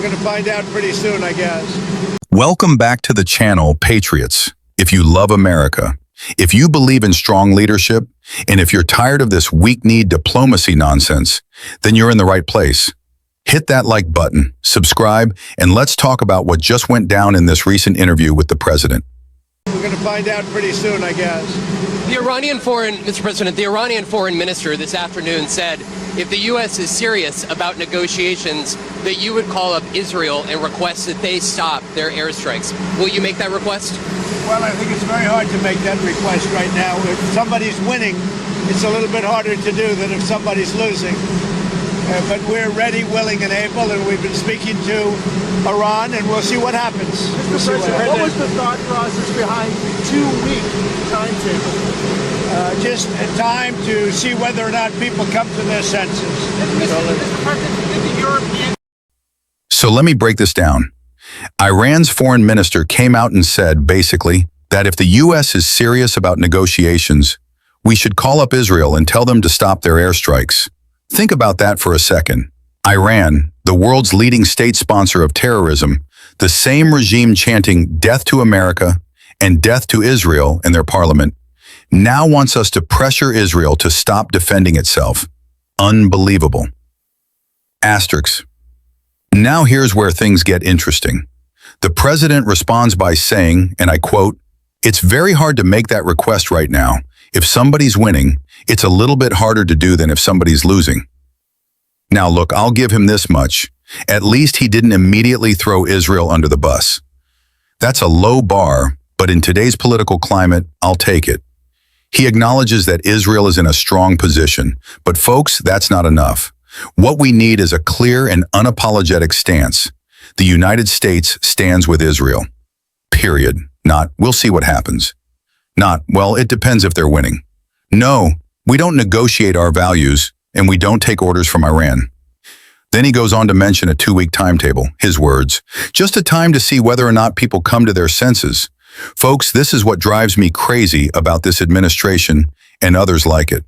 going to find out pretty soon, I guess. Welcome back to the channel, Patriots. If you love America, if you believe in strong leadership, and if you're tired of this weak-kneed diplomacy nonsense, then you're in the right place. Hit that like button, subscribe, and let's talk about what just went down in this recent interview with the president. We're going to find out pretty soon, I guess. Mr. President, the Iranian foreign minister this afternoon said if the U.S. is serious about negotiations, that you would call up Israel and request that they stop their airstrikes. Will you make that request? Well, I think it's very hard to make that request right now. If somebody's winning, it's a little bit harder to do than if somebody's losing. But we're ready, willing, and able, and we've been speaking to Iran, and we'll see what happens. Mr. President, what was the thought process behind 2-week timetable? Just time to see whether or not people come to their senses. Mr. President, did the European... So let me break this down. Iran's foreign minister came out and said, basically, that if the U.S. is serious about negotiations, we should call up Israel and tell them to stop their airstrikes. Think about that for a second. Iran, the world's leading state sponsor of terrorism, the same regime chanting death to America and death to Israel in their parliament, now wants us to pressure Israel to stop defending itself. Unbelievable. Asterisks. Now here's where things get interesting. The president responds by saying, and I quote, "It's very hard to make that request right now. If somebody's winning, it's a little bit harder to do than if somebody's losing." Now look, I'll give him this much. At least he didn't immediately throw Israel under the bus. That's a low bar, but in today's political climate, I'll take it. He acknowledges that Israel is in a strong position, but folks, that's not enough. What we need is a clear and unapologetic stance. The United States stands with Israel. Period. Not, we'll see what happens. Not, well, it depends if they're winning. No, we don't negotiate our values, and we don't take orders from Iran. Then he goes on to mention a 2-week timetable, his words, just a time to see whether or not people come to their senses. Folks, this is what drives me crazy about this administration and others like it.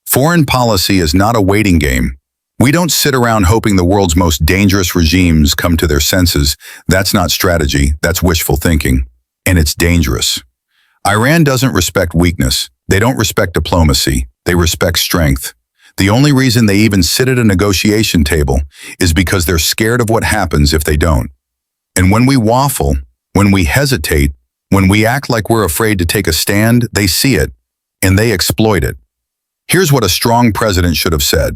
Foreign policy is not a waiting game. We don't sit around hoping the world's most dangerous regimes come to their senses. That's not strategy, that's wishful thinking, and it's dangerous. Iran doesn't respect weakness. They don't respect diplomacy. They respect strength. The only reason they even sit at a negotiation table is because they're scared of what happens if they don't. And when we waffle, when we hesitate, when we act like we're afraid to take a stand, they see it, and they exploit it. Here's what a strong president should have said.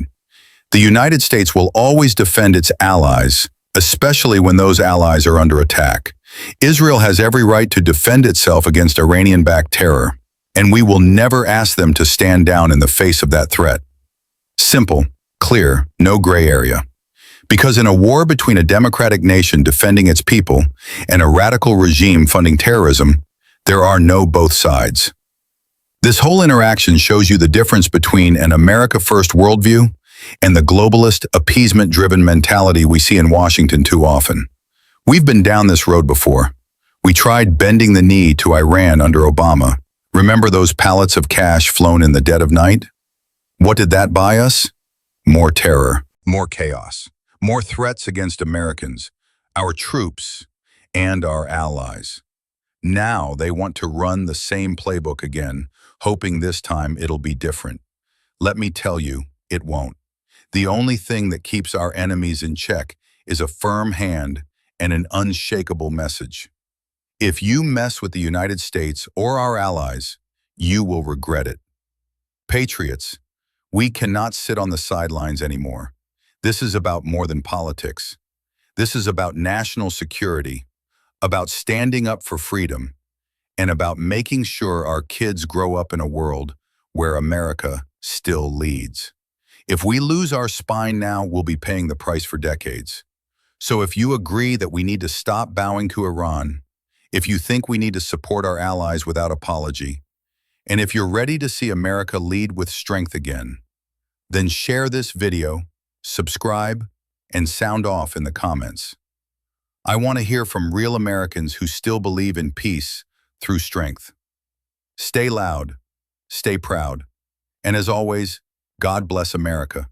The United States will always defend its allies, especially when those allies are under attack. Israel has every right to defend itself against Iranian-backed terror, and we will never ask them to stand down in the face of that threat. Simple, clear, no gray area. Because in a war between a democratic nation defending its people and a radical regime funding terrorism, there are no both sides. This whole interaction shows you the difference between an America First worldview and the globalist, appeasement-driven mentality we see in Washington too often. We've been down this road before. We tried bending the knee to Iran under Obama. Remember those pallets of cash flown in the dead of night? What did that buy us? More terror, more chaos, more threats against Americans, our troops, and our allies. Now they want to run the same playbook again, hoping this time it'll be different. Let me tell you, it won't. The only thing that keeps our enemies in check is a firm hand and an unshakable message. If you mess with the United States or our allies, you will regret it. Patriots, we cannot sit on the sidelines anymore. This is about more than politics. This is about national security, about standing up for freedom, and about making sure our kids grow up in a world where America still leads. If we lose our spine now, we'll be paying the price for decades. So if you agree that we need to stop bowing to Iran, if you think we need to support our allies without apology, and if you're ready to see America lead with strength again, then share this video, subscribe, and sound off in the comments. I want to hear from real Americans who still believe in peace through strength. Stay loud, stay proud, and as always, God bless America.